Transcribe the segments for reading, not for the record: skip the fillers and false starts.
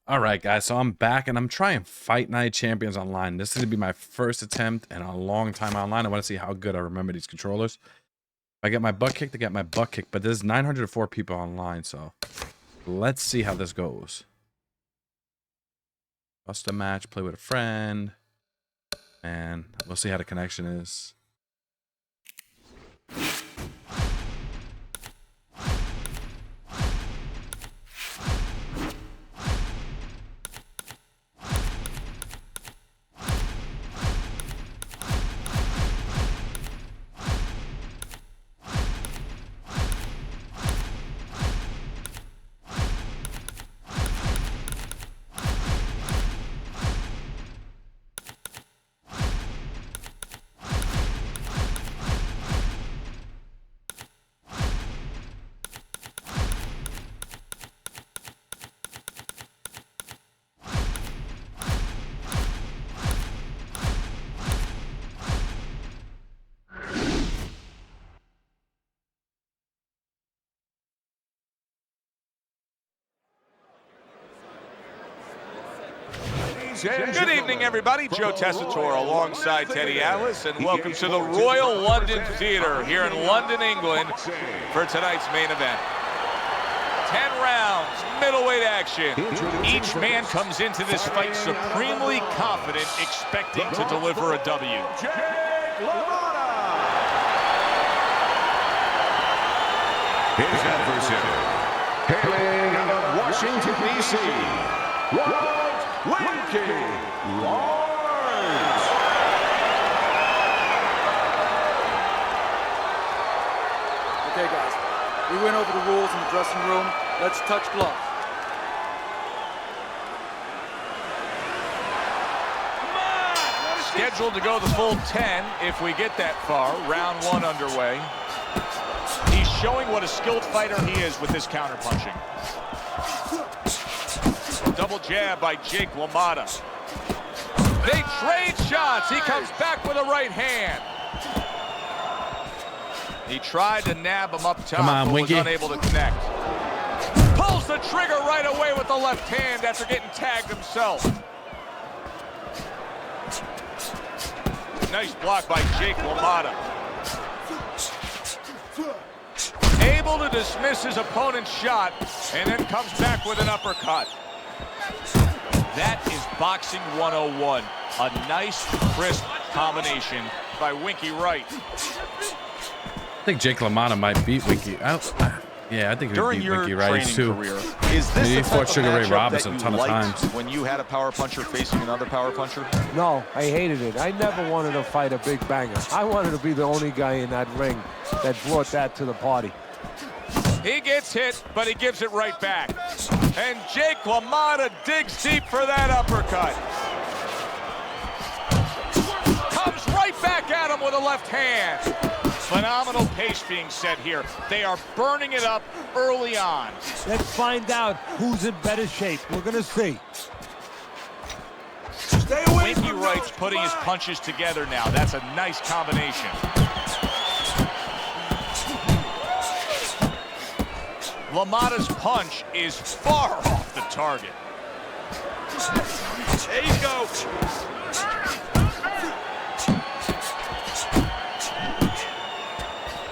All right, guys, so I'm back and I'm trying Fight Night Champions online. This is going to be my first attempt in a long time online. I want to see how good I remember these controllers. If I get my butt kicked, I get my butt kicked, but there's 904 people online, so let's see how this goes. Bust a match, play with a friend, and we'll see how the connection is. Good evening, everybody. Joe Tessitore alongside Teddy Atlas, and welcome to the Royal London Theatre here in London, England, for tonight's main event. 10 rounds, middleweight action. Each man comes into this fight supremely confident, expecting to deliver a W. Lamotta. His adversary, hailing out of Washington, D.C., Wright. Okay, guys, we went over the rules in the dressing room. Let's touch gloves. Scheduled to go the full 10 if we get that far. Round one underway. He's showing what a skilled fighter he is with this counterpunching. Double jab by Jake Lamotta. They trade shots. He comes back with a right hand. He tried to nab him up top, but was unable to connect. Pulls the trigger right away with the left hand after getting tagged himself. Nice block by Jake Lamotta. Able to dismiss his opponent's shot, and then comes back with an uppercut. That is boxing 101. A nice, crisp combination by Winky Wright. I think Jake LaMotta might beat Winky. Yeah, I think he would beat Winky Wright too. Career, is this he fought Sugar Ray Robinson a ton of times. When you had a power puncher facing another power puncher? No, I hated it. I never wanted to fight a big banger. I wanted to be the only guy in that ring that brought that to the party. He gets hit, but he gives it right back. And Jake LaMotta digs deep for that uppercut. Comes right back at him with a left hand. Phenomenal pace being set here. They are burning it up early on. Let's find out who's in better shape. We're going to see. Winky Wright's putting his punches together now. That's a nice combination. Lamotta's punch is far off the target. There you go.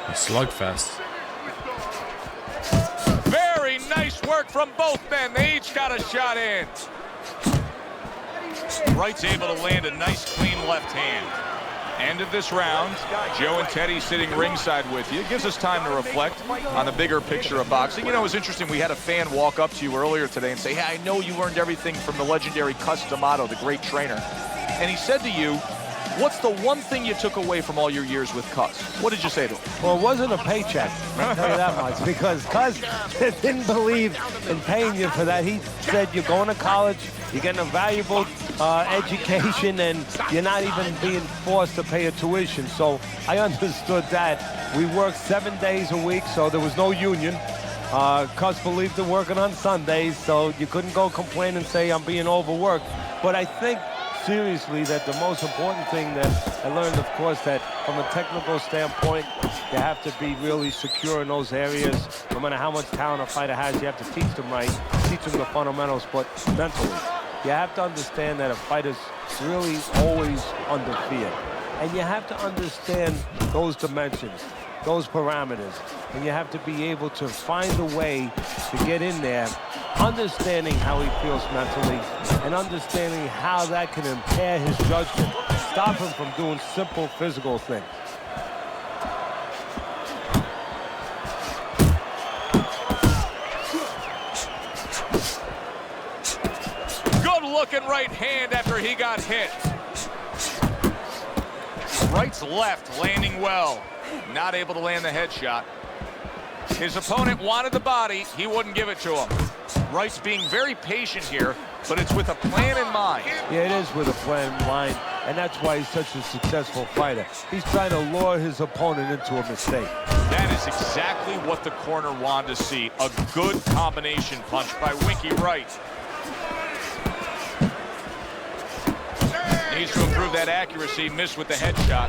A slugfest. Very nice work from both men. They each got a shot in. Wright's able to land a nice, clean left hand. End of this round. Joe and Teddy sitting ringside with you. It gives us time to reflect on the bigger picture of boxing. You know, it was interesting. We had a fan walk up to you earlier today and say, hey, I know you learned everything from the legendary Cus D'Amato, the great trainer. And he said to you, what's the one thing you took away from all your years with Cus? What did you say to him? Well, it wasn't a paycheck, I'll tell you that much, because Cus didn't believe in paying you for that. He said you're going to college, you're getting a valuable education, and you're not even being forced to pay a tuition. So I understood that. We worked 7 days a week, so there was no union. Cus believed in working on Sundays, so you couldn't go complain and say I'm being overworked. But I think seriously that the most important thing that I learned, of course, that from a technical standpoint, you have to be really secure in those areas. No matter how much talent a fighter has, you have to teach them right. teach them the fundamentals, but mentally. You have to understand that a fighter's really always under fear. And you have to understand those dimensions, those parameters. And you have to be able to find a way to get in there, understanding how he feels mentally, and understanding how that can impair his judgment, stop him from doing simple physical things. Looking right hand after he got hit. Wright's left landing well. Not able to land the headshot. His opponent wanted the body. He wouldn't give it to him. Wright's being very patient here, but it's with a plan in mind. Yeah, it is with a plan in mind, and that's why he's such a successful fighter. He's trying to lure his opponent into a mistake. That is exactly what the corner wanted to see. A good combination punch by Winky Wright. Needs to improve that accuracy, missed with the headshot.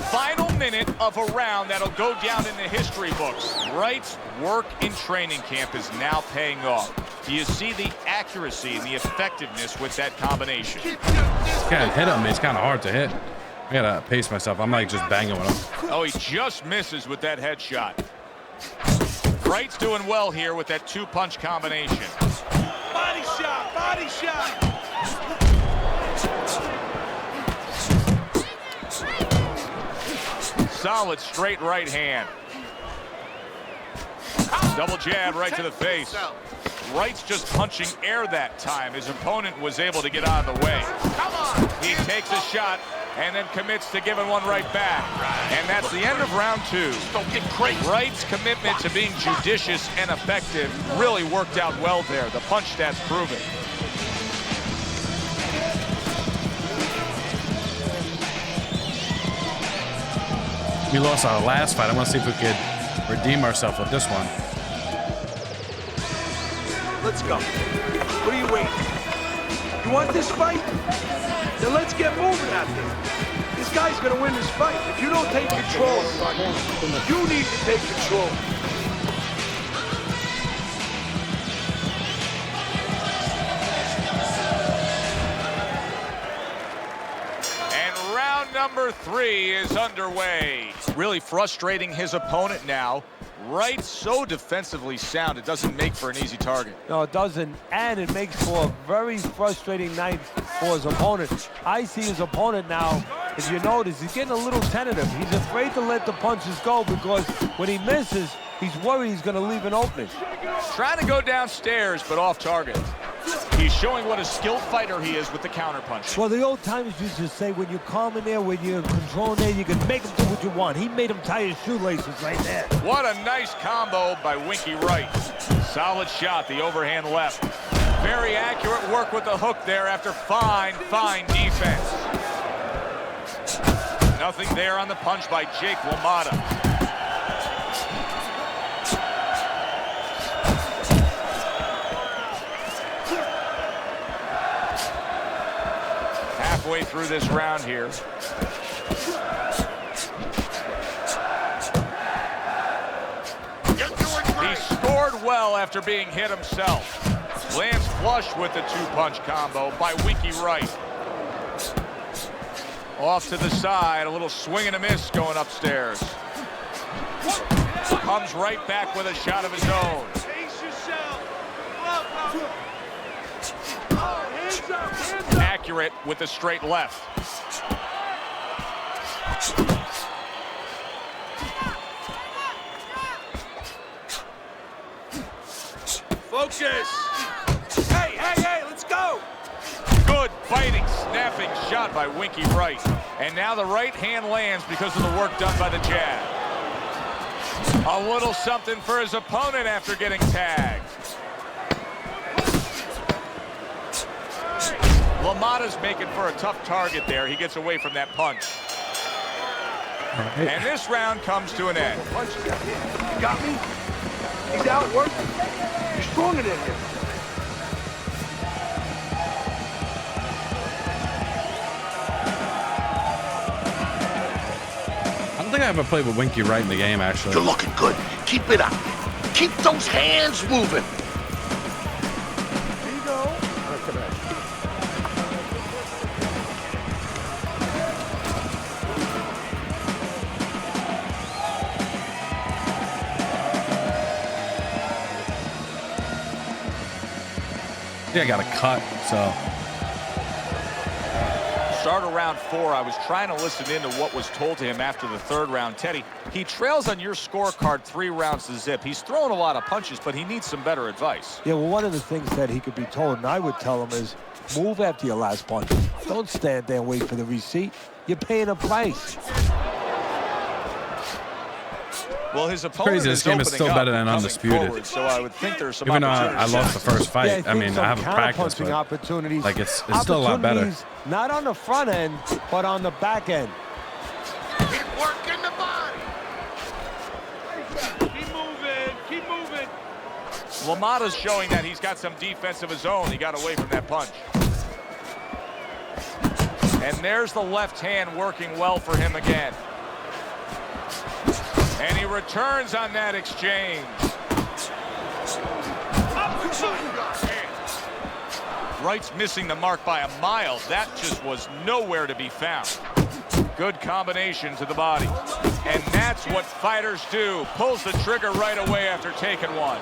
Final minute of a round that'll go down in the history books. Wright's work in training camp is now paying off. Do you see the accuracy and the effectiveness with that combination? Can't hit him. It's kind of hard to hit. I gotta pace myself. I'm like just banging with him. Oh, he just misses with that headshot. Wright's doing well here with that two-punch combination. Body shot, body shot. Solid straight right hand. Double jab right to the face. Wright's just punching air that time. His opponent was able to get out of the way. He takes a shot and then commits to giving one right back. And that's the end of round two. Wright's commitment to being judicious and effective really worked out well there. The punch stats prove it. We lost our last fight. I want to see if we could redeem ourselves with this one. Let's go. What are you waiting? You want this fight? Then let's get moving at this. This guy's gonna win this fight. If you don't take control, you need to take control. Number 3 is underway. Really frustrating his opponent now. Wright so defensively sound, it doesn't make for an easy target. No, it doesn't, and it makes for a very frustrating night for his opponent. I see his opponent now, if you notice, he's getting a little tentative. He's afraid to let the punches go because when he misses, he's worried he's going to leave an opening. Trying to go downstairs, but off target. He's showing what a skilled fighter he is with the counterpunch. Well, the old timers used to say, when you're calm in there, when you're in control in there, you can make him do what you want. He made him tie his shoelaces right there. What a nice combo by Winky Wright. Solid shot, the overhand left. Very accurate work with the hook there after fine defense. Nothing there on the punch by Jake Lamotta. Halfway through this round here. He scored well after being hit himself. Lands flush with the two-punch combo by Winky Wright. Off to the side, a little swing and a miss going upstairs. Comes right back with a shot of his own. Accurate with the straight left. Focus. Hey, let's go. Good fighting, snapping shot by Winky Wright. And now the right hand lands because of the work done by the jab. A little something for his opponent after getting tagged. Lamotta's making for a tough target there. He gets away from that punch. Right. And this round comes to an end. Punch got hit. You got me? He's out working. You're stronger than him. I don't think I ever played with Winky Wright in the game, actually. You're looking good. Keep it up. Keep those hands moving. Yeah, I got a cut, so. Start of round 4. I was trying to listen in to what was told to him after the 3rd round. Teddy, he trails on your scorecard 3 rounds to zip. He's throwing a lot of punches, but he needs some better advice. Yeah, well, one of the things that he could be told, and I would tell him, is move after your last punch. Don't stand there and wait for the receipt. You're paying a price. Well, his opponent Crazy, this game is still better than Undisputed. Forward, so I would think there's some Even though I lost the first fight, Yeah, I mean, I haven't practiced, but opportunities. like it's still a lot better. Not on the front end, but on the back end. Keep working the body. Keep moving, keep moving. Lamotta's showing that he's got some defense of his own. He got away from that punch. And there's the left hand working well for him again. And he returns on that exchange. Wright's missing the mark by a mile. That just was nowhere to be found. Good combination to the body. And that's what fighters do. Pulls the trigger right away after taking one.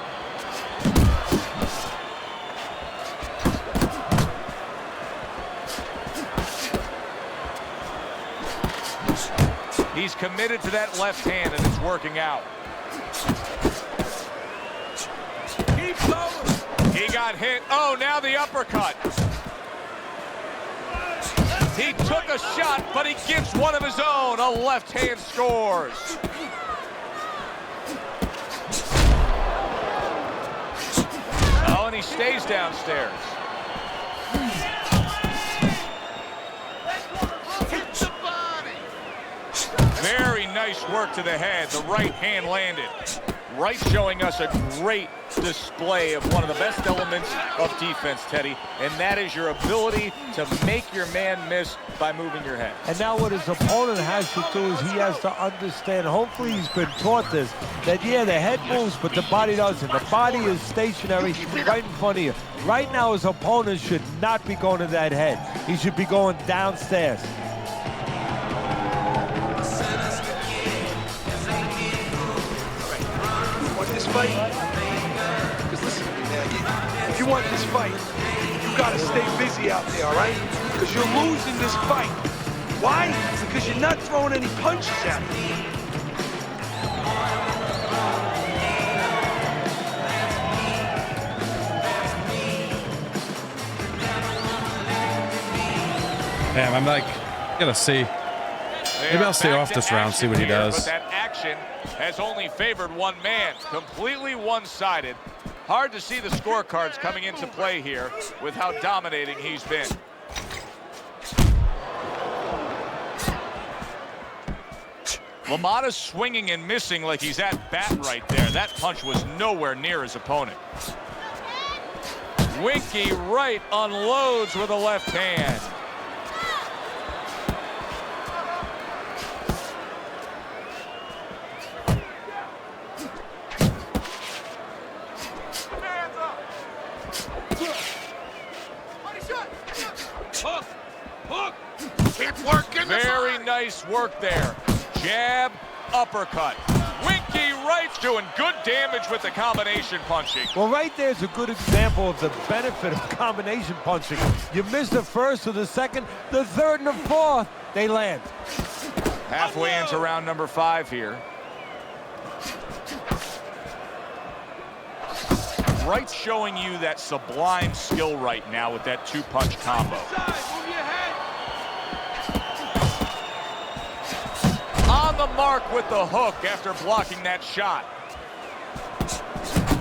He's committed to that left hand, and it's working out. Keep going. He got hit. Oh, now the uppercut. He took a shot, but he gives one of his own. A left hand scores. Oh, and he stays downstairs. Very nice work to the head. The right hand landed. Wright showing us a great display of one of the best elements of defense, Teddy, and that is your ability to make your man miss by moving your head. And now what his opponent has to do is he has to understand, hopefully he's been taught this, that yeah, the head moves, but the body doesn't. The body is stationary right in front of you. Right now his opponent should not be going to that head. He should be going downstairs. Fight? Because listen to me, man. If you want this fight, you got to stay busy out there, all right? Because you're losing this fight. Why? Because you're not throwing any punches at me. Damn, I'm like, gotta see. Maybe I'll stay off this round, see what he does. But that action has only favored one man, completely one-sided. Hard to see the scorecards coming into play here with how dominating he's been. Lamotta's swinging and missing like he's at bat right there. That punch was nowhere near his opponent. Winky Wright unloads with a left hand. Very nice work there. Jab, uppercut. Winky Wright's doing good damage with the combination punching. Well, right there's a good example of the benefit of combination punching. You miss the first or the second, the third and the fourth, they land. Halfway into round number 5 here. Wright's showing you that sublime skill right now with that 2-punch combo. On the mark with the hook after blocking that shot.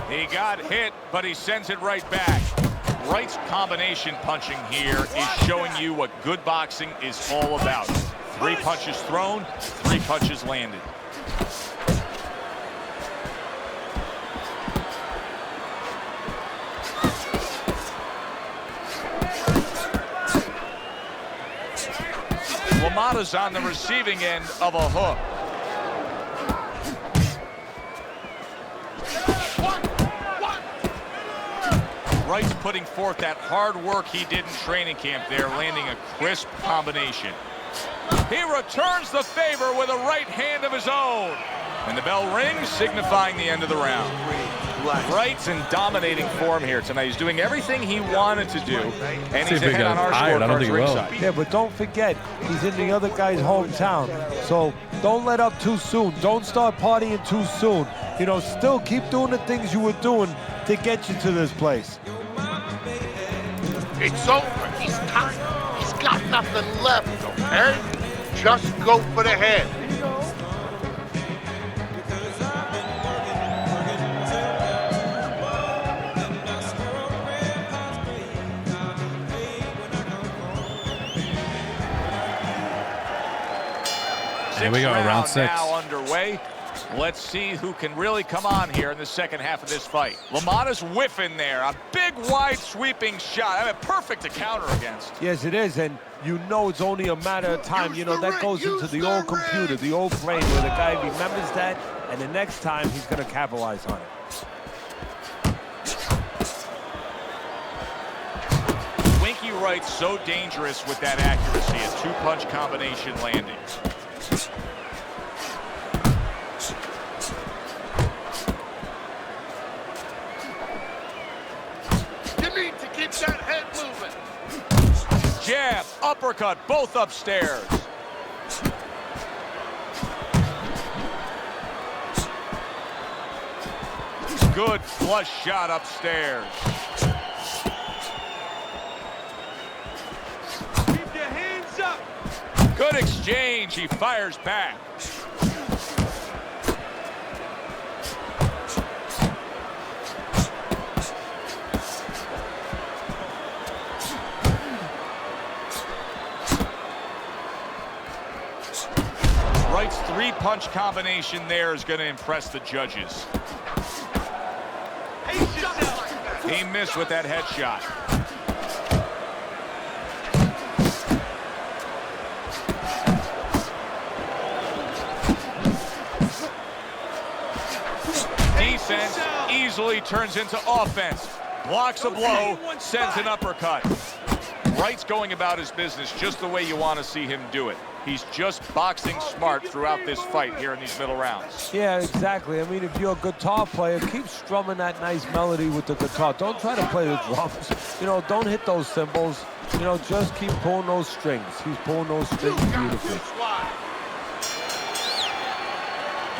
He got hit, but he sends it right back. Wright's combination punching here is showing you what good boxing is all about. 3 punches thrown, 3 punches landed. Lamotta's on the receiving end of a hook. Wright's putting forth that hard work he did in training camp there, landing a crisp combination. He returns the favor with a right hand of his own. And the bell rings, signifying the end of the round. Relax. Wright's in dominating form here tonight. He's doing everything he wanted to do, and See he's if he ahead on got our tired. I don't scorecards think he will. ringside. Yeah, but don't forget, he's in the other guy's hometown. So don't let up too soon. Don't start partying too soon. You know, still keep doing the things you were doing to get you to this place. It's over. He's tired. He's got nothing left, okay? Just go for the head. Here we go, round 6. Now underway. Let's see who can really come on here in the second half of this fight. Lamotta's whiffing there. A big, wide, sweeping shot. I mean, perfect to counter against. Yes, it is, and you know it's only a matter of time. You know, that goes into the old computer, the old brain, where the guy remembers that, and the next time he's going to capitalize on it. Winky Wright's so dangerous with that accuracy. A two-punch combination landing. That head moving. Jab, uppercut, both upstairs. Good flush shot upstairs. Keep your hands up. Good exchange. He fires back. Wright's three-punch combination there is going to impress the judges. He missed with that headshot. Defense easily turns into offense. Blocks a blow, sends an uppercut. Wright's going about his business just the way you want to see him do it. He's just boxing smart throughout this fight here in these middle rounds. Yeah, exactly. I mean, if you're a guitar player, keep strumming that nice melody with the guitar. Don't try to play the drums. You know, don't hit those cymbals. You know, just keep pulling those strings. He's pulling those strings beautifully.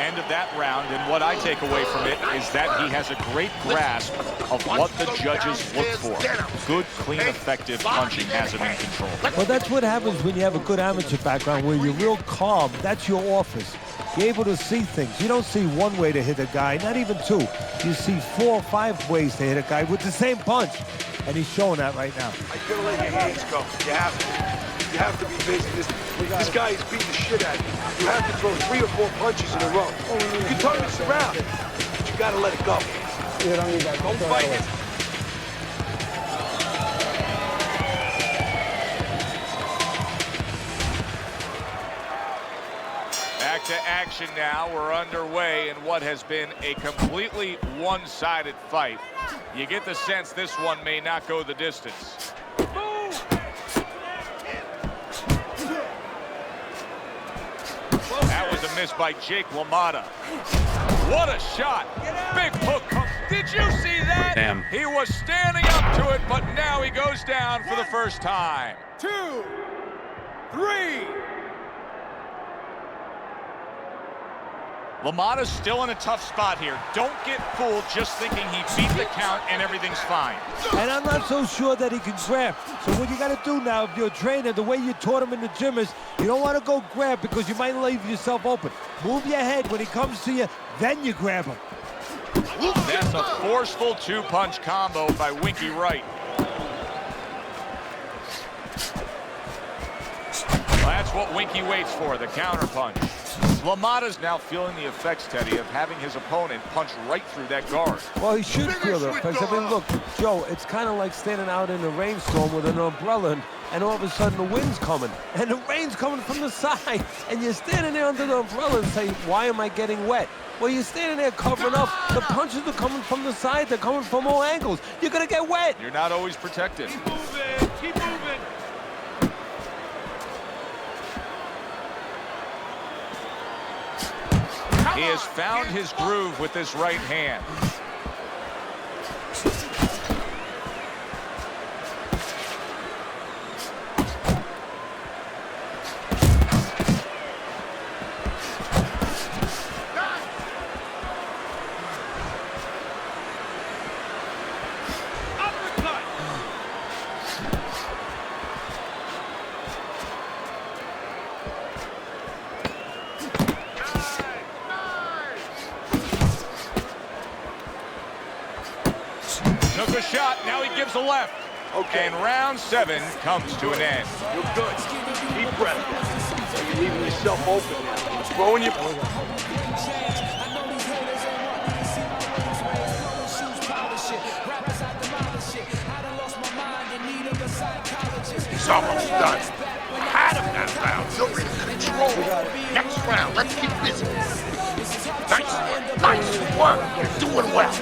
End of that round, and what I take away from it is that he has a great grasp of what the judges look for. Good, clean, effective punching has him in control. Well, that's what happens when you have a good amateur background where you're real calm. That's your office. You're able to see things. You don't see one way to hit a guy, not even two. You see 4 or 5 ways to hit a guy with the same punch. And he's showing that right now. I gotta let your hands go. You have to. You have to be busy. This guy is beating the shit out of you. You have to throw 3 or 4 punches in a row. You can turn this around, but you gotta let it go. You don't need that. Don't fight it. Back to action now. We're underway in what has been a completely one-sided fight. You get the sense this one may not go the distance. That was a miss by Jake Lamotta. What a shot. Big hook. Did you see that? Damn. He was standing up to it, but now he goes down for the first time. 2, 3. Lamotta's still in a tough spot here. Don't get fooled just thinking he beat the count and everything's fine. And I'm not so sure that he can grab. So what you got to do now, if you're a trainer, the way you taught him in the gym is you don't want to go grab because you might leave yourself open. Move your head when he comes to you, then you grab him. That's a forceful two-punch combo by Winky Wright. Well, that's what Winky waits for, the counter punch. Lamotta's now feeling the effects, Teddy, of having his opponent punch right through that guard. Well, he should feel the effects. I mean, look, Joe, it's kind of like standing out in a rainstorm with an umbrella, and all of a sudden the wind's coming, and the rain's coming from the side, and you're standing there under the umbrella and say, why am I getting wet? Well, you're standing there covering up. The punches are coming from the side. They're coming from all angles. You're going to get wet. You're not always protected. Keep moving. Keep moving. He has found his groove with this right hand. drives a left. Okay. And round 7 comes to an end. You're good. Deep breath. You're leaving yourself open now. You're throwing your... He's almost done. Had him that round. You're in control. Next round, let's keep busy. Nice work. You're doing well.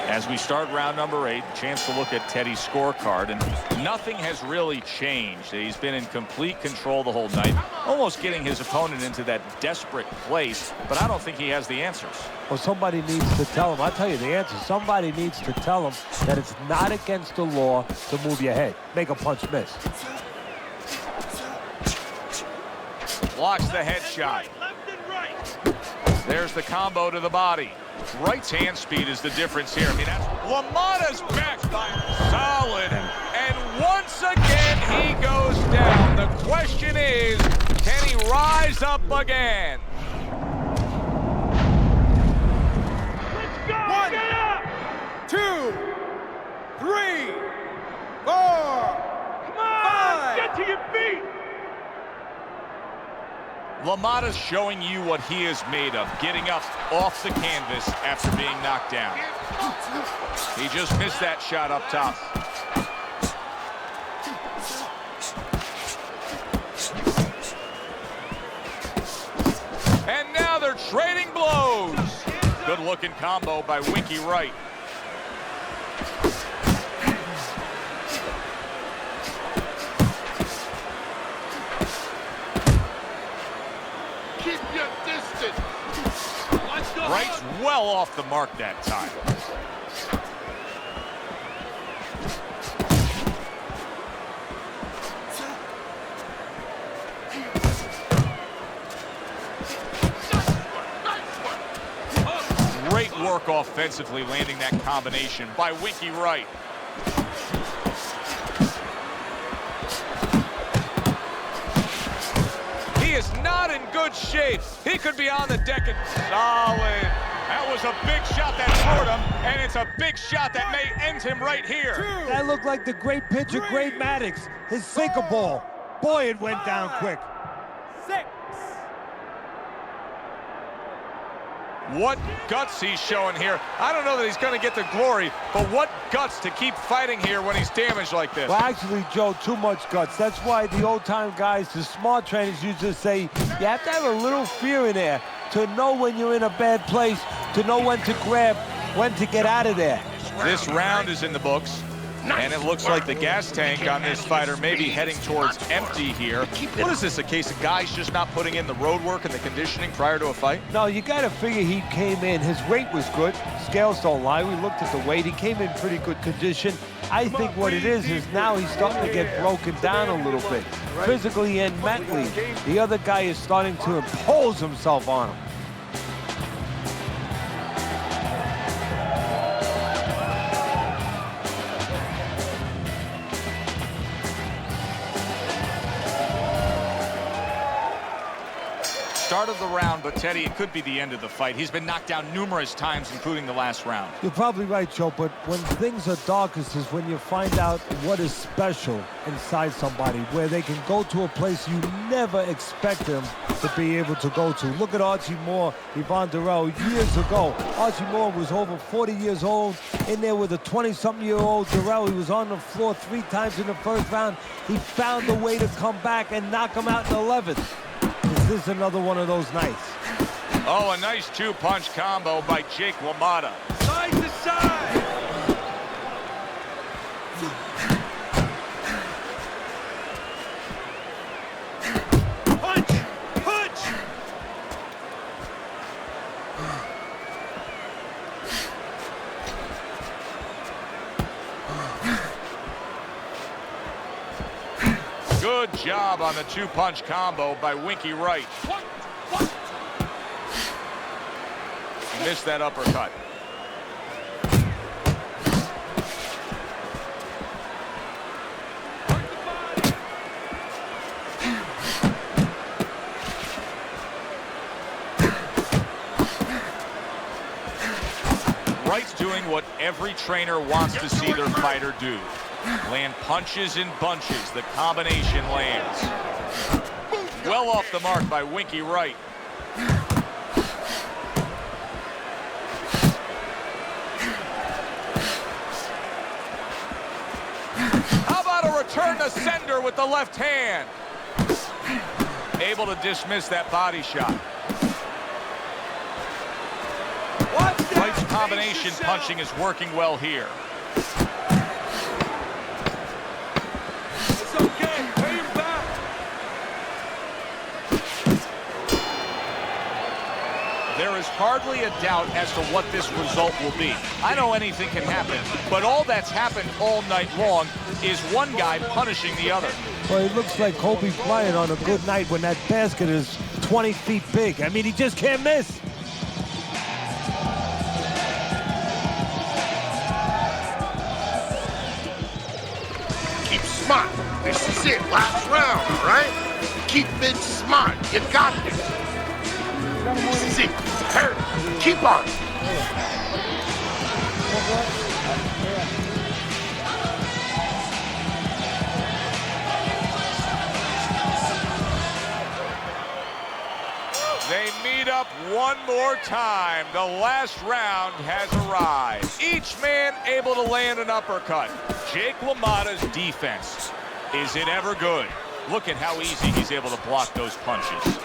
As we start round number 8, chance to look at Teddy's scorecard, and nothing has really changed. He's been in complete control the whole night, almost getting his opponent into that desperate place, but I don't think he has the answers. Well, somebody needs to tell him. I'll tell you the answer. Somebody needs to tell him that it's not against the law to move your head. Make a punch miss. Blocks the headshot. There's the combo to the body. Wright's hand speed is the difference here. I mean, that's Lamotta's backfire. Solid. And once again, he goes down. The question is, can he rise up again? Let's go! 1, 2, 3, 4. Come on! 5. Get to your feet! Lamotta's showing you what he is made of, getting up off the canvas after being knocked down. He just missed that shot up top. And now they're trading blows. Good-looking combo by Winky Wright. Keep your distance. Wright's well off the mark that time. Great work offensively, landing that combination by Winky Wright. He is not in good shape. He could be on the deck and solid. That was a big shot that scored him, and it's a big shot that may end him right here. That looked like the great pitcher, Great Maddox. His sinker ball. Boy, it went down quick. 6. What guts he's showing here. I don't know that he's going to get the glory, but what guts to keep fighting here when he's damaged like this. Well, actually, Joe, too much guts. That's why the old-time guys, the smart trainers, used to say, you have to have a little fear in there to know when you're in a bad place, to know when to grab, when to get out of there. This round is in the books, and it looks like the gas tank on this fighter may be heading towards empty here. What is this, a case of guys just not putting in the road work and the conditioning prior to a fight? No, you got to figure he came in. His weight was good. Scales don't lie. We looked at the weight. He came in pretty good condition. I think what it is now he's starting to get broken down a little bit, physically and mentally. The other guy is starting to impose himself on him. Start of the round, but Teddy, it could be the end of the fight. He's been knocked down numerous times, including the last round. You're probably right, Joe, but when things are darkest is when you find out what is special inside somebody, where they can go to a place you never expect them to be able to go to. Look at Archie Moore, Yvonne Durrell, years ago. Archie Moore was over 40 years old, in there with a 20-something-year-old Durrell. He was on the floor 3 times in the first round. He found a way to come back and knock him out in the 11th. This is another one of those nights. Oh, a nice 2-punch combo by Jake Lamotta. Side to side. Punch! Punch! Good job on the 2-punch combo by Winky Wright. Missed that uppercut. what every trainer wants to see their fighter do. Land punches in bunches. The combination lands. Well off the mark by Winky Wright. How about a return to sender with the left hand? Able to dismiss that body shot. Wright's combination punching is working well here. It's okay. Pay him back. There is hardly a doubt as to what this result will be. I know anything can happen, but all that's happened all night long is one guy punishing the other. Well, it looks like Colby Bryant on a good night when that basket is 20 feet big. I mean, he just can't miss. Keep smart. This is it. Last round, all right? Keep it smart. You got this. This is it. Hurry. Keep on. They meet up one more time. The last round has arrived. Each man able to land an uppercut. Jake LaMotta's defense. Is it ever good? Look at how easy he's able to block those punches.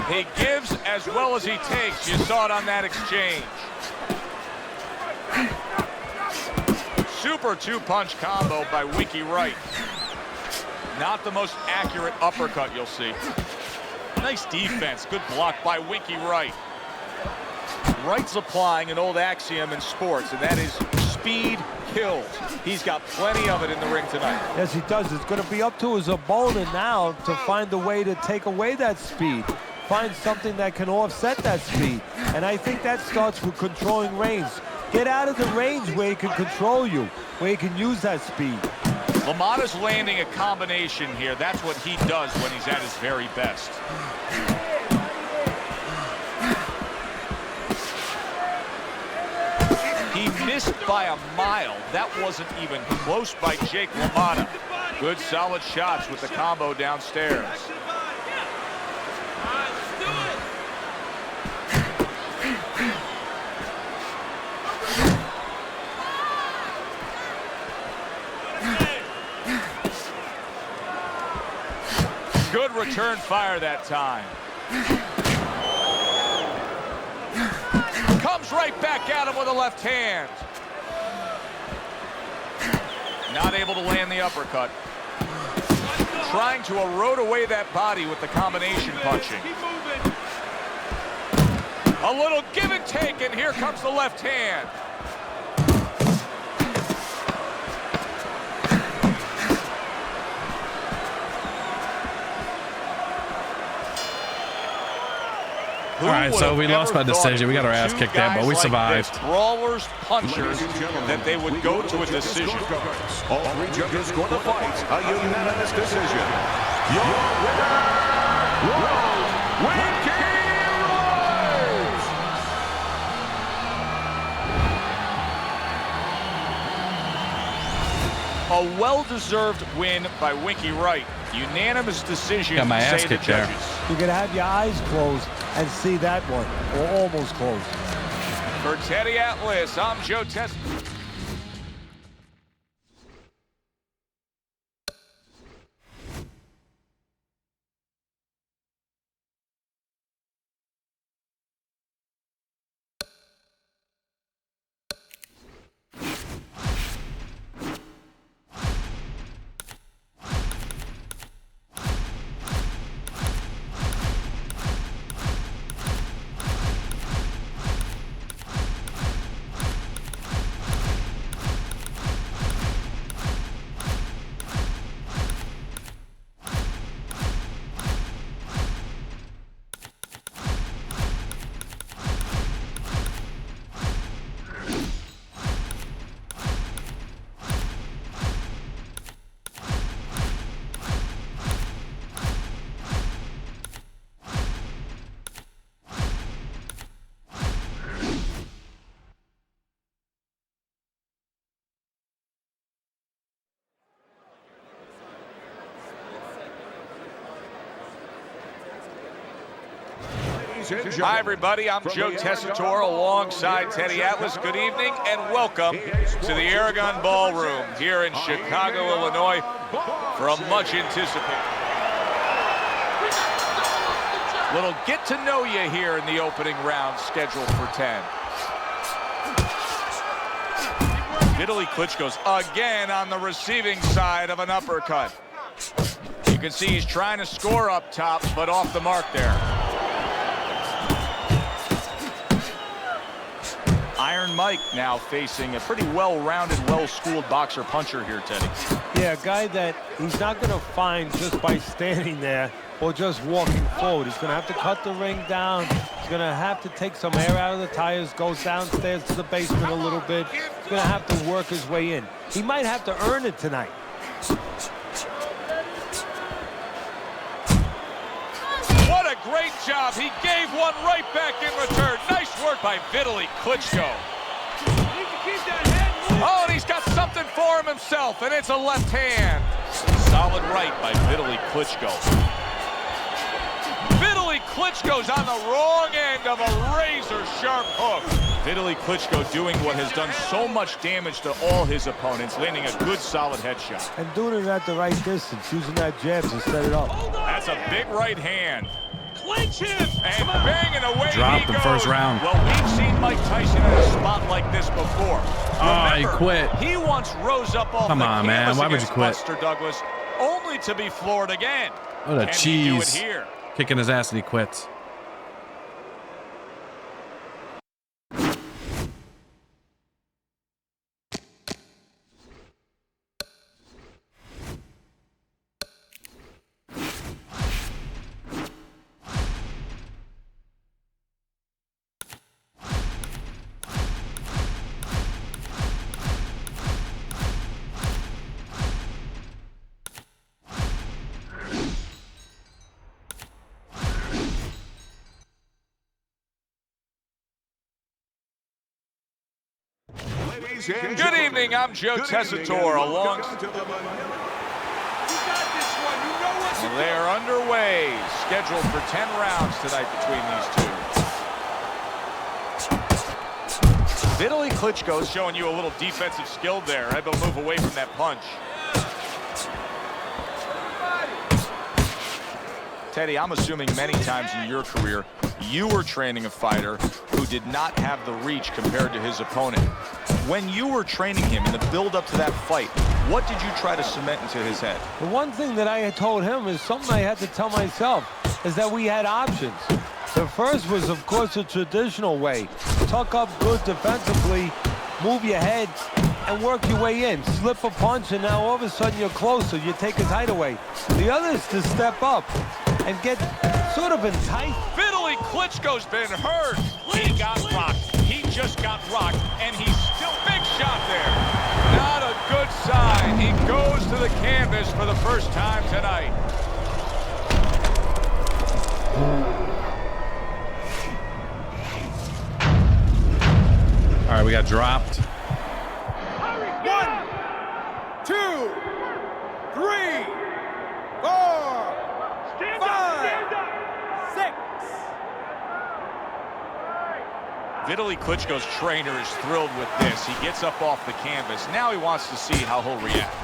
He gives as well as he takes. You saw it on that exchange. Super two-punch combo by Winky Wright. Not the most accurate uppercut you'll see. Nice defense. Good block by Winky Wright. Wright's applying an old axiom in sports, and that is speed kills. He's got plenty of it in the ring tonight. Yes, he does. It's going to be up to his opponent now to find a way to take away that speed. Find something that can offset that speed. And I think that starts with controlling range. Get out of the range where he can control you, where he can use that speed. Lamotta's landing a combination here. That's what he does when he's at his very best. He missed by a mile. That wasn't even close by Jake LaMotta. Good solid shots with the combo downstairs. Good return fire that time. Comes right back at him with a left hand. Not able to land the uppercut. Trying to erode away that body with the combination punching. A little give and take, and here comes the left hand. All right, so we lost by decision. We got our ass kicked there, but we survived. Brawlers, punchers, that they would go to a decision. All three judges score the fight a unanimous decision. Your winner, Winky Wright! A well-deserved win by Winky Wright. Unanimous decision. Got my ass say the kicked there. judges. You can have your eyes closed and see that one, or almost closed. For Teddy Atlas, I'm Joe Test. Ladies and gentlemen. Hi, everybody. I'm Joe Tessitore alongside Teddy Atlas. Good evening and welcome to the Aragon Ballroom here in Chicago, Illinois for a much anticipated little get to know you here in the opening round scheduled for 10. Vitaly Klitschko's again on the receiving side of an uppercut. You can see he's trying to score up top, but off the mark there. Iron Mike now facing a pretty well-rounded, well-schooled boxer puncher here, Teddy. Yeah, a guy that he's not going to find just by standing there or just walking forward. He's going to have to cut the ring down. He's going to have to take some air out of the tires, go downstairs to the basement a little bit. He's going to have to work his way in. He might have to earn it tonight. What a great job. He gave one right back in return. Nice work by Vitaly Klitschko. Oh, and he's got something for him himself, and it's a left hand. Solid right by Vitaly Klitschko. Vitaly Klitschko's on the wrong end of a razor-sharp hook. Vitaly Klitschko doing what has done so much damage to all his opponents, landing a good, solid headshot. And doing it at the right distance, using that jab to set it up. That's a big right hand. Clinch him! And banging away Dropped he the goes. first round. Well, we've seen Mike Tyson in a spot like this before. Oh, he Remember, quit. He once rose up off Come the on, man. canvas Why would you against quit? Buster Douglas, only to be floored again. What a Can he do it cheese. here? Kicking his ass and he quits. Good evening, I'm Joe Tessitore along. Well, they are underway, scheduled for 10 rounds tonight between these two. Vitaly Klitschko is showing you a little defensive skill there, able to move away from that punch. Teddy, I'm assuming many times in your career, you were training a fighter who did not have the reach compared to his opponent. When you were training him in the build-up to that fight, what did you try to cement into his head? The one thing that I had told him is something I had to tell myself, is that we had options. The first was, of course, the traditional way. Tuck up good defensively, move your head, and work your way in. Slip a punch, and now all of a sudden you're closer. You take his height away. The other is to step up and get sort of enticed. Vitaly Klitschko's been hurt. He got rocked. He just got rocked, and he's still big shot there. Not a good sign. He goes to the canvas for the first time tonight. All right, we got dropped. 1, 2, 3, 4, 5, 6. Vitaly Klitschko's trainer is thrilled with this. He gets up off the canvas. Now he wants to see how he'll react.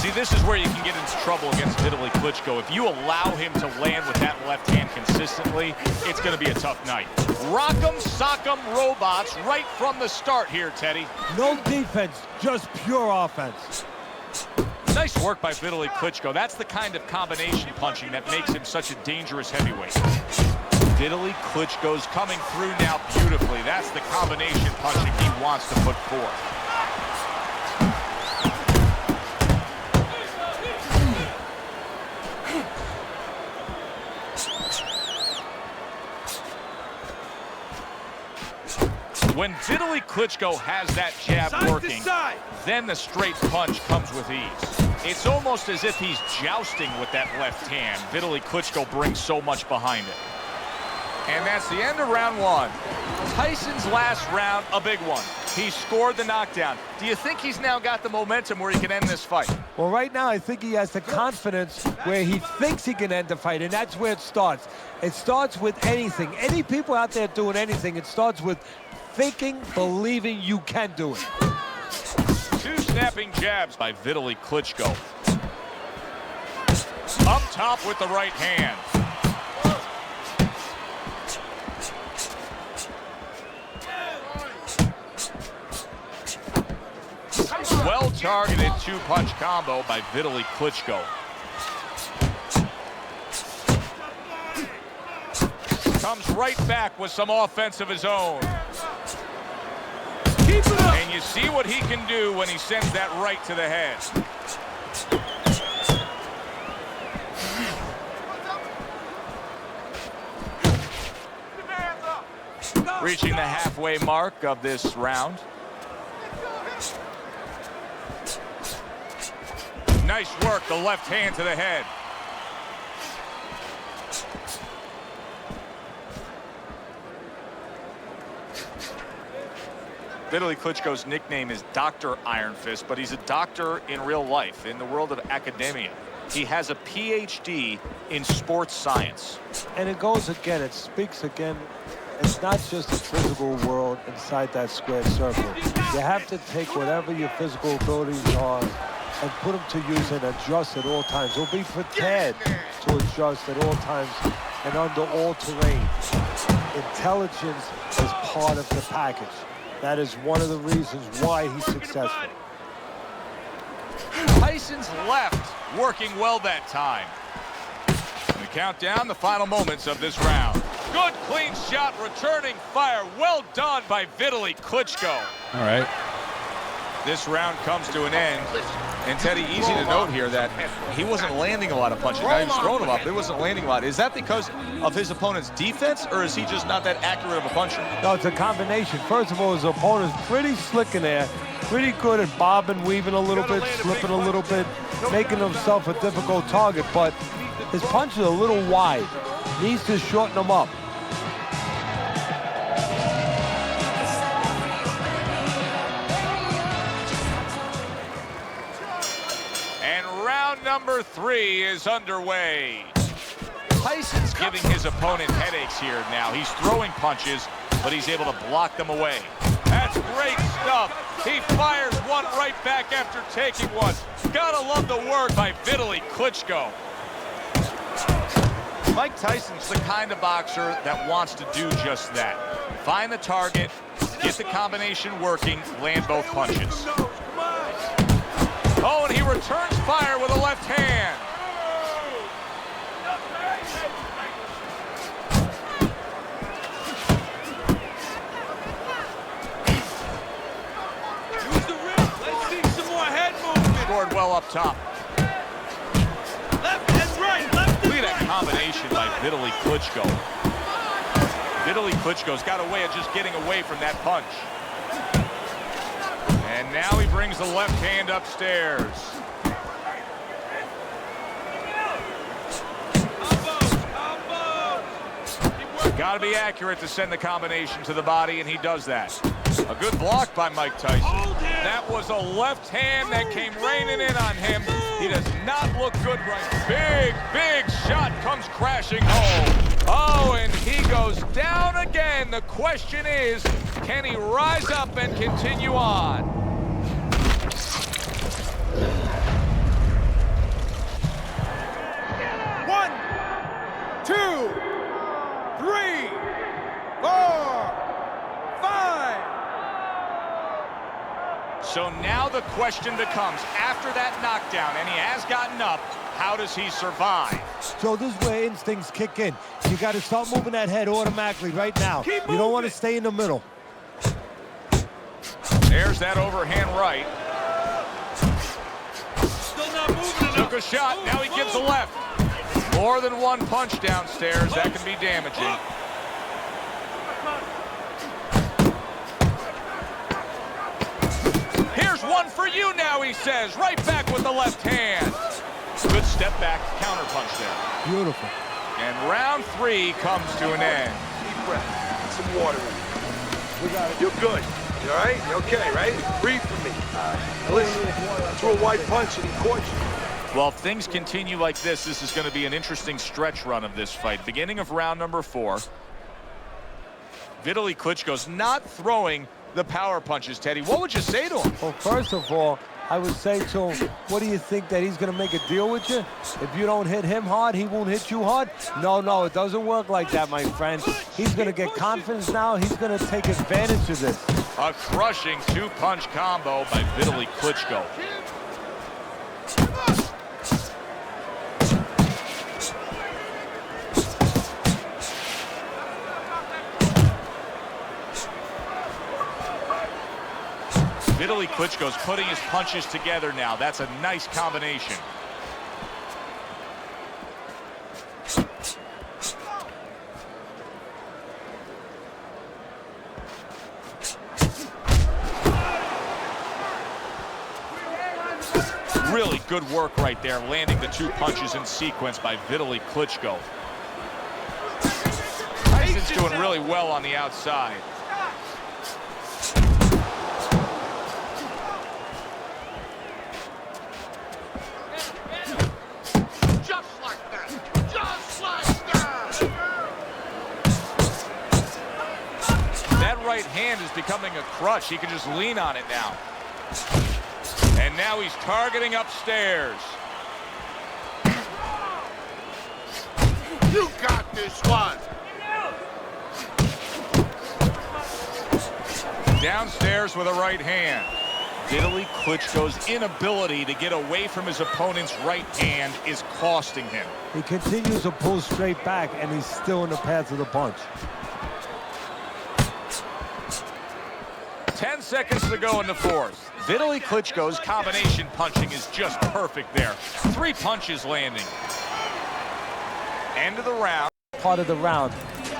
See, this is where you can get into trouble against Vitaly Klitschko. If you allow him to land with that left hand consistently, it's going to be a tough night. Rock'em, sock'em robots right from the start here, Teddy. No defense, just pure offense. Nice work by Vitaly Klitschko. That's the kind of combination punching that makes him such a dangerous heavyweight. Vitaly Klitschko's coming through now beautifully. That's the combination punching he wants to put forth. When Vitaly Klitschko has that jab working, then the straight punch comes with ease. It's almost as if he's jousting with that left hand. Vitaly Klitschko brings so much behind it. And that's the end of round one. Tyson's last round, a big one. He scored the knockdown. Do you think he's now got the momentum where he can end this fight? Well, right now, I think he has the confidence where he thinks he can end the fight, and that's where it starts. It starts with anything. Any people out there doing anything, it starts with thinking, believing you can do it. Two snapping jabs by Vitaly Klitschko. Up top with the right hand. Well-targeted two-punch combo by Vitaly Klitschko. Comes right back with some offense of his own. Keep it up. And you see what he can do when he sends that right to the head. Reaching the halfway mark of this round. Nice work, the left hand to the head. Vitaly Klitschko's nickname is Dr. Iron Fist, but he's a doctor in real life, in the world of academia. He has a PhD in sports science. And it goes again, it speaks again. It's not just a physical world inside that square circle. You have to take whatever your physical abilities are and put them to use and adjust at all times. Or be prepared to adjust at all times and under all terrain. Intelligence is part of the package. That is one of the reasons why he's successful. Tyson's left working well that time. And the countdown, the final moments of this round. Good clean shot, returning fire. Well done by Vitaly Klitschko. All right. This round comes to an end. And Teddy, easy to note here that he wasn't landing a lot of punches. Now he was throwing them up, but he wasn't landing a lot. Is that because of his opponent's defense, or is he just not that accurate of a puncher? No, it's a combination. First of all, his opponent's pretty slick in there, pretty good at bobbing, weaving a little bit, slipping a little bit, making himself a difficult target, but his punches are a little wide. Needs to shorten them up. Number 3 is underway. Tyson's giving his opponent headaches here now. He's throwing punches, but he's able to block them away. That's great stuff. He fires one right back after taking one. Gotta love the work by Vitaly Klitschko. Mike Tyson's the kind of boxer that wants to do just that. Find the target, get the combination working, land both punches. Oh, and he returns fire with a left hand. Use the rim. Let's see some more head movement. Scored well up top. Left and right. Left and Look at that right. combination by Vitaly Klitschko. Vitaly Klitschko's got a way of just getting away from that punch. And now he brings the left hand upstairs. Got to be accurate to send the combination to the body, and he does that. A good block by Mike Tyson. That was a left hand that came raining in on him. He does not look good right. Big, big shot comes crashing home. Oh, and he goes down again. The question is, can he rise up and continue on? One, two, 3, 4, 5. So now the question becomes, after that knockdown, and he has gotten up, how does he survive? So this is where instincts kick in. You got to start moving that head automatically right now. You don't want to stay in the middle. There's that overhand right. Still not moving enough. Took a shot, now he gives a left. More than one punch downstairs, that can be damaging. Here's one for you now, he says, right back with the left hand. Good step back counter punch there. Beautiful. And round 3 comes to an end. Deep breath. Some water in you. We got it. You're good. You all right? You okay, right? Breathe for me. Now listen, I threw a wide punch and he caught you. Well, if things continue like this is going to be an interesting stretch run of this fight. Beginning of round number 4. Vitaly Klitschko's not throwing the power punches, Teddy. What would you say to him? Well, first of all, I would say to him, what do you think, that he's going to make a deal with you? If you don't hit him hard, he won't hit you hard? No, it doesn't work like that, my friend. He's going to get confidence now. He's going to take advantage of this. A crushing 2-punch combo by Vitaly Klitschko. Vitaly Klitschko's putting his punches together now. That's a nice combination. Really good work right there, landing the 2 punches in sequence by Vitaly Klitschko. Tyson's doing really well on the outside. Right hand is becoming a crutch. He can just lean on it now. And now he's targeting upstairs. You got this one. Downstairs with a right hand. Vitaly Klitschko's inability to get away from his opponent's right hand is costing him. He continues to pull straight back, and he's still in the path of the punch. 10 seconds to go in the 4th. Vitaly Klitschko's combination punching is just perfect there. 3 punches landing. End of the round. Part of the round,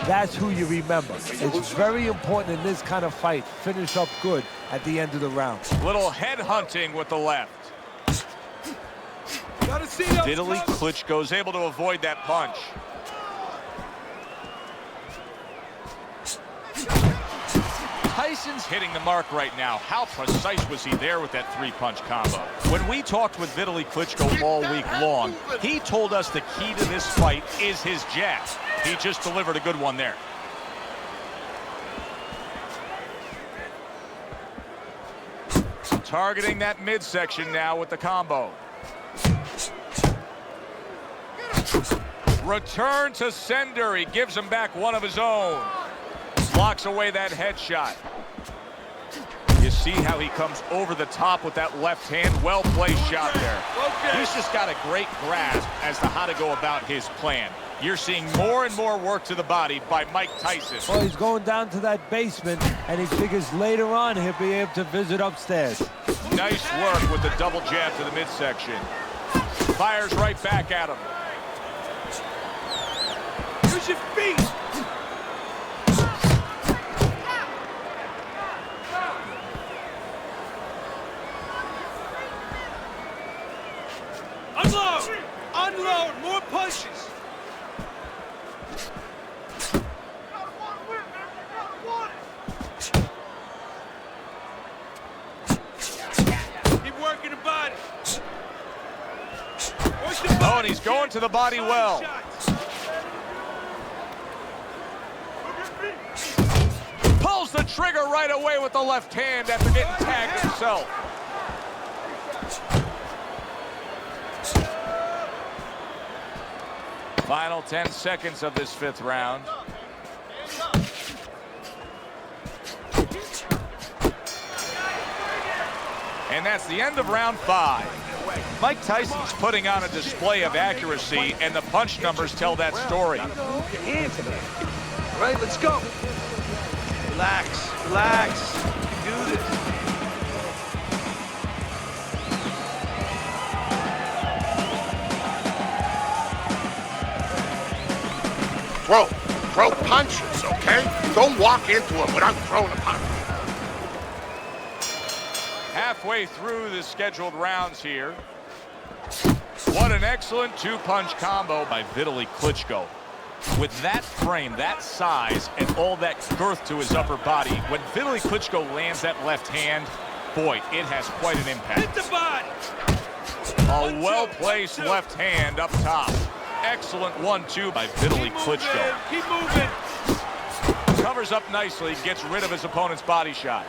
that's who you remember. It's very important in this kind of fight. Finish up good at the end of the round. Little head hunting with the left. Vitaly Klitschko's able to avoid that punch. Tyson's hitting the mark right now. How precise was he there with that 3-punch combo? When we talked with Vitaly Klitschko all week long, he told us the key to this fight is his jab. He just delivered a good one there. Targeting that midsection now with the combo. Return to sender. He gives him back one of his own. Blocks away that headshot. You see how he comes over the top with that left hand. Well-placed shot there. He's just got a great grasp as to how to go about his plan. You're seeing more and more work to the body by Mike Tyson. Well, he's going down to that basement, and he figures later on he'll be able to visit upstairs. Nice work with the double jab to the midsection. Fires right back at him. Use your feet. Unload! Unload! More punches! Keep working the body. Oh, and he's going to the body well. Pulls the trigger right away with the left hand after getting tagged himself. Final 10 seconds of this 5th round. And that's the end of round 5. Mike Tyson's putting on a display of accuracy, and the punch numbers tell that story. All right, let's go. Relax, relax. You can do this. Throw punches, okay? Don't walk into it without throwing a punch. Halfway through the scheduled rounds here. What an excellent 2-punch combo by Vitaly Klitschko. With that frame, that size, and all that girth to his upper body, when Vitaly Klitschko lands that left hand, boy, it has quite an impact. Hit the body. A well-placed left hand up top. Excellent 1-2 by Vitaly Klitschko. Keep moving. Covers up nicely, gets rid of his opponent's body shot.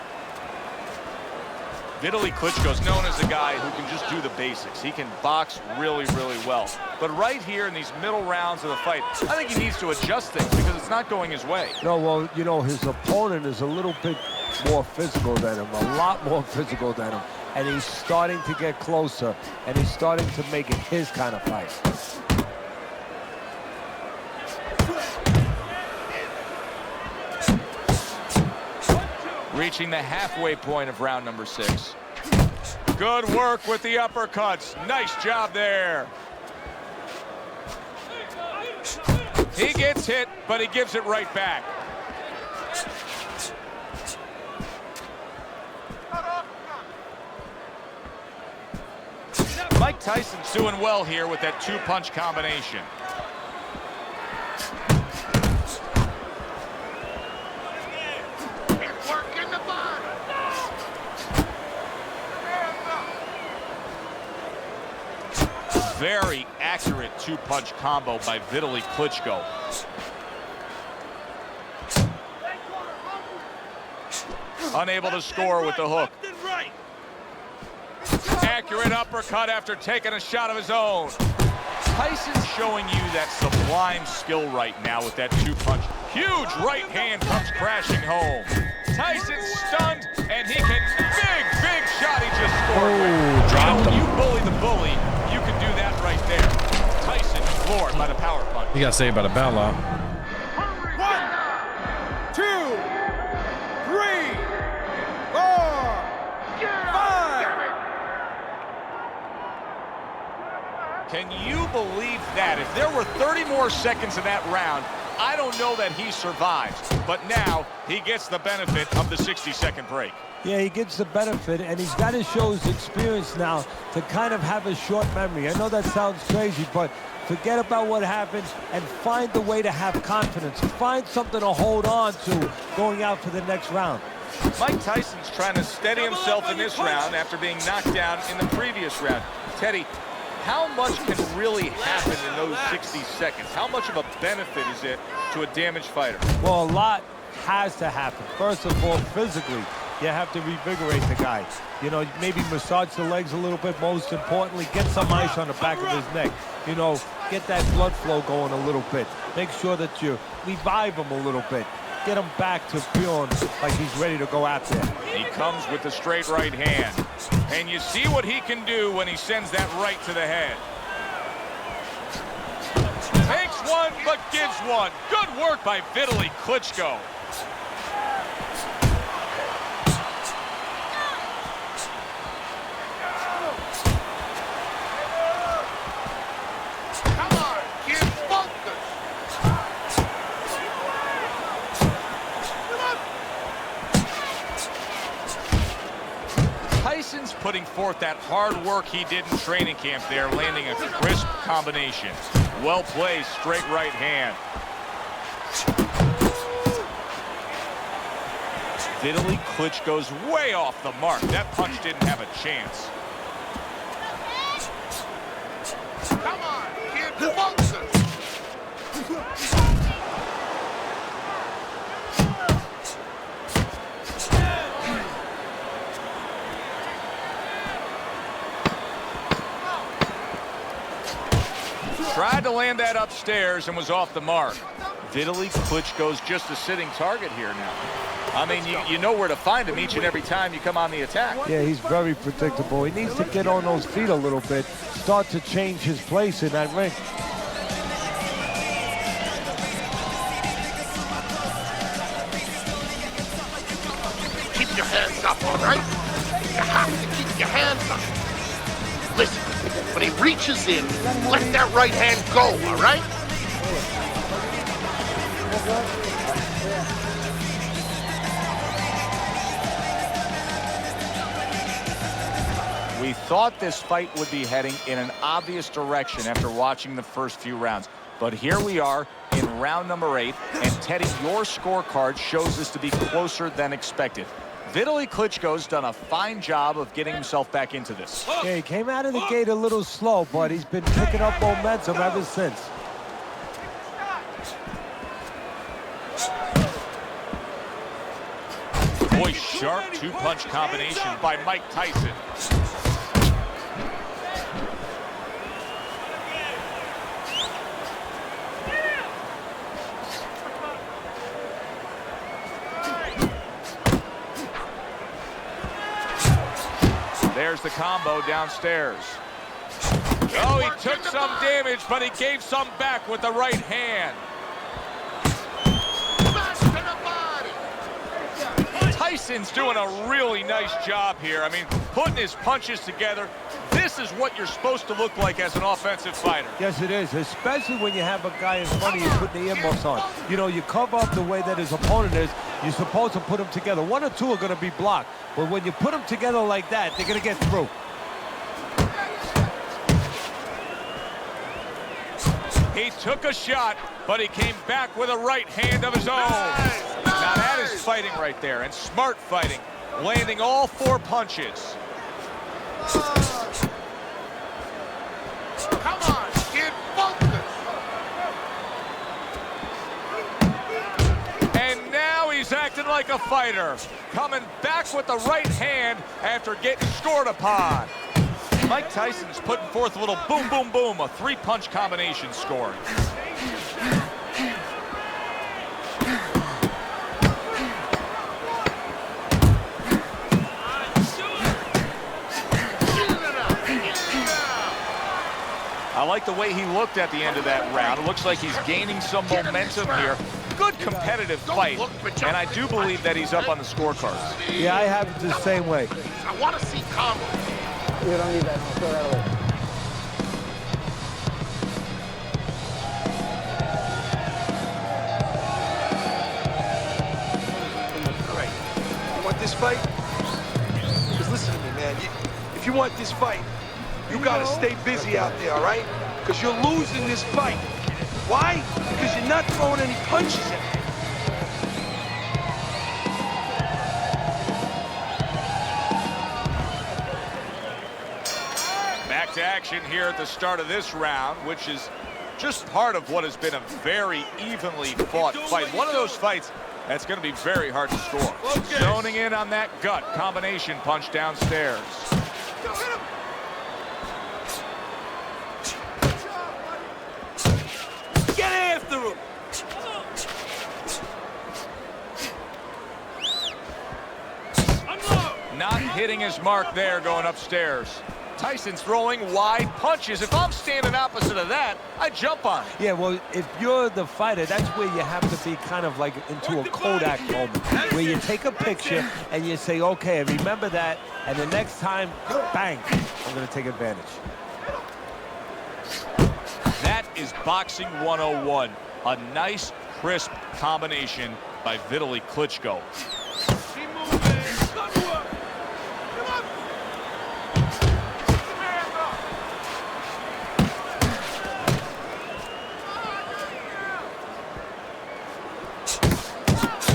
Vitaly Klitschko is known as a guy who can just do the basics. He can box really, really well. But right here in these middle rounds of the fight, I think he needs to adjust things because it's not going his way. No, well, you know, his opponent is a little bit more physical than him, a lot more physical than him. And he's starting to get closer, and he's starting to make it his kind of fight. Reaching the halfway point of round number 6. Good work with the uppercuts. Nice job there. He gets hit, but he gives it right back. Mike Tyson's doing well here with that 2-punch combination. Very accurate 2-punch combo by Vitaly Klitschko. Unable to score with the hook. Accurate uppercut after taking a shot of his own. Tyson's showing you that sublime skill right now with that 2-punch. Huge right hand comes crashing home. Tyson's stunned, and he can big shot he just scored with. Dropped him. You bully the bully, you can do that right there. Tyson floored by the power punch. You gotta say about a Bella. 1, 2, 3, 4, 5. Can you believe that? If there were 30 more seconds in that round, I don't know that he survives. But now he gets the benefit of the 60-second break. Yeah, he gets the benefit, and he's got to show his experience now to kind of have a short memory. I know that sounds crazy, but forget about what happened and find the way to have confidence. Find something to hold on to going out for the next round. Mike Tyson's trying to steady himself in this round after being knocked down in the previous round. Teddy, how much can really happen in those 60 seconds? How much of a benefit is it to a damaged fighter? Well, a lot has to happen. First of all, physically, you have to revigorate the guy. You know, maybe massage the legs a little bit. Most importantly, get some ice on the back of his neck. You know, get that blood flow going a little bit. Make sure that you revive him a little bit. Get him back to feeling like he's ready to go out there. He comes with the straight right hand. And you see what he can do when he sends that right to the head. Takes one, but gives one. Good work by Vitaly Klitschko. Tyson's putting forth that hard work he did in training camp there, landing a crisp combination. Well placed, straight right hand. Vitaly Klitschko's way off the mark. That punch didn't have a chance. Come on, kid, focus. Tried to land that upstairs and was off the mark. Vitaly Klitschko's just a sitting target here now. I mean, you know where to find him each and every time you come on the attack. Yeah, he's very predictable. He needs to get on those feet a little bit, start to change his place in that ring. Keep your hands up, all right? You have to keep your hands up. Listen, when he reaches in, let that right hand go, all right? We thought this fight would be heading in an obvious direction after watching the first few rounds. But here we are, in round number 8. And Teddy, your scorecard shows this to be closer than expected. Vitaly Klitschko's done a fine job of getting himself back into this. Yeah, he came out of the gate a little slow, but he's been picking up momentum ever since. Boy, sharp two-punch combination by Mike Tyson. There's the combo downstairs. Oh, he took some damage, but he gave some back with the right hand. Tyson's doing a really nice job here. I mean, putting his punches together. This is what you're supposed to look like as an offensive fighter. Yes, it is, especially when you have a guy in front of you putting the earmuffs on. You know, you cover up the way that his opponent is. You're supposed to put them together. One or two are going to be blocked. But when you put them together like that, they're going to get through. He took a shot, but he came back with a right hand of his own. Now that is fighting right there, and smart fighting, landing all 4 punches. Come on, kid, focus. And now he's acting like a fighter, coming back with the right hand after getting scored upon. Mike Tyson's putting forth a little boom, boom, boom, a 3-punch combination score. I like the way he looked at the end of that round. It looks like he's gaining some momentum here. Good competitive fight, and I do believe that he's up on the scorecard. Yeah, I have it the same way. I want to see combo. You don't need that. Throw that away. All right. You want this fight? Because listen to me, man. If you want this fight, you got to stay busy out there, all right? Because you're losing this fight. Why? Because you're not throwing any punches at me. Back to action here at the start of this round, which is just part of what has been a very evenly fought fight. One of those fights that's going to be very hard to score. Zoning in on that gut combination punch downstairs. Get after him! Not hitting his mark there going upstairs. Tyson's throwing wide punches. If I'm standing opposite of that, I jump on it. Yeah, well, if you're the fighter, that's where you have to be kind of like into a Kodak moment, where you take a picture and you say, okay, remember that, and the next time, bang, I'm going to take advantage. That is Boxing 101. A nice, crisp combination by Vitaly Klitschko.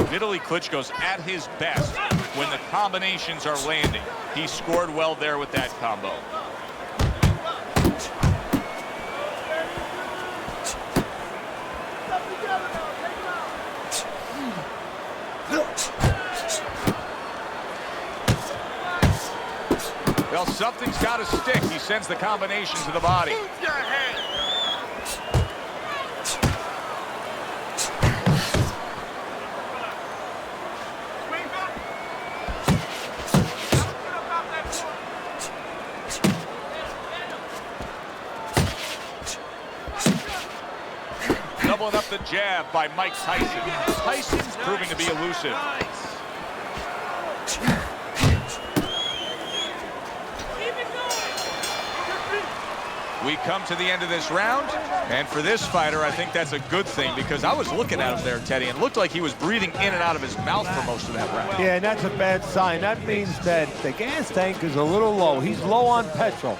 Vitaly Klitschko's at his best when the combinations are landing. He scored well there with that combo. Well, something's got to stick. He sends the combination to the body. Move your head. Doubling up the jab by Mike Tyson. Tyson's proving to be elusive. We come to the end of this round, and for this fighter, I think that's a good thing because I was looking at him there, Teddy, and it looked like he was breathing in and out of his mouth for most of that round. Yeah, and that's a bad sign. That means that the gas tank is a little low. He's low on petrol.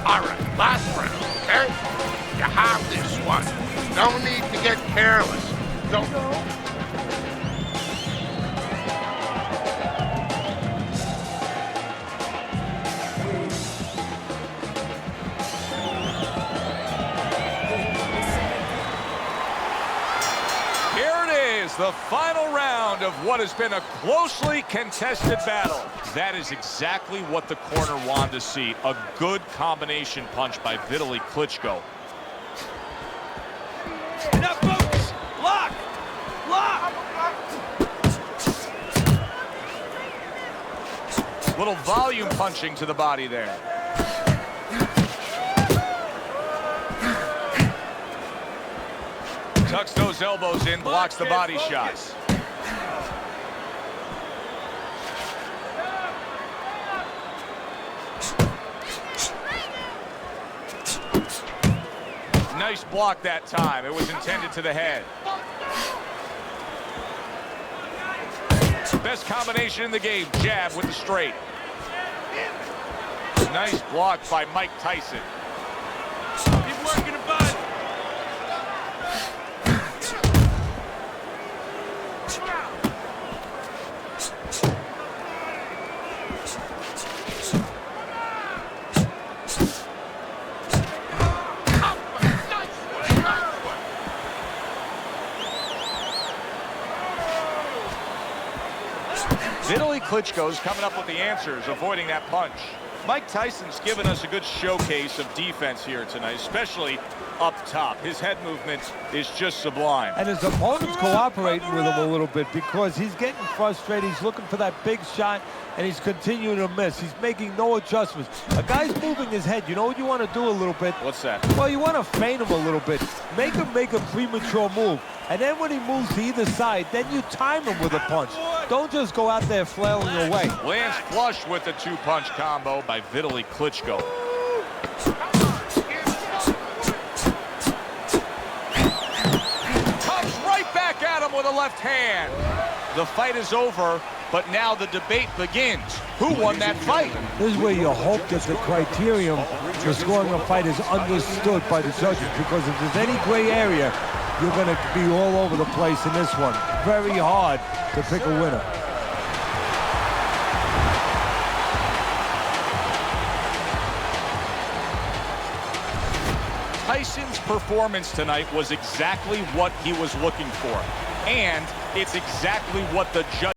All right, last round, okay? You have this one. No need to get careless. Don't... The final round of what has been a closely contested battle. That is exactly what the corner wanted to see. A good combination punch by Vitaly Klitschko. Enough, folks! Lock! Lock! Little volume punching to the body there. Tucks those elbows in, blocks the body shots. Nice block that time. It was intended to the head. Best combination in the game. Jab with the straight. Nice block by Mike Tyson. Keep working it, bud. Vitaly Klitschko's coming up with the answers, avoiding that punch. Mike Tyson's given us a good showcase of defense here tonight, especially up top. His head movement is just sublime. And his opponent's cooperating with him a little bit because he's getting frustrated. He's looking for that big shot, and he's continuing to miss. He's making no adjustments. A guy's moving his head. You know what you want to do a little bit? What's that? Well, you want to feint him a little bit. Make him make a premature move. And then when he moves to either side, then you time him with a punch. Don't just go out there flailing away. Lands flush with the two-punch combo by Vitaly Klitschko. Comes right back at him with a left hand. The fight is over, but now the debate begins. Who won that fight? This is where you hope that the criterion for scoring a fight is understood by the judges, because if there's any gray area, you're going to be all over the place in this one. Very hard to pick a winner. Tyson's performance tonight was exactly what he was looking for. And it's exactly what the judge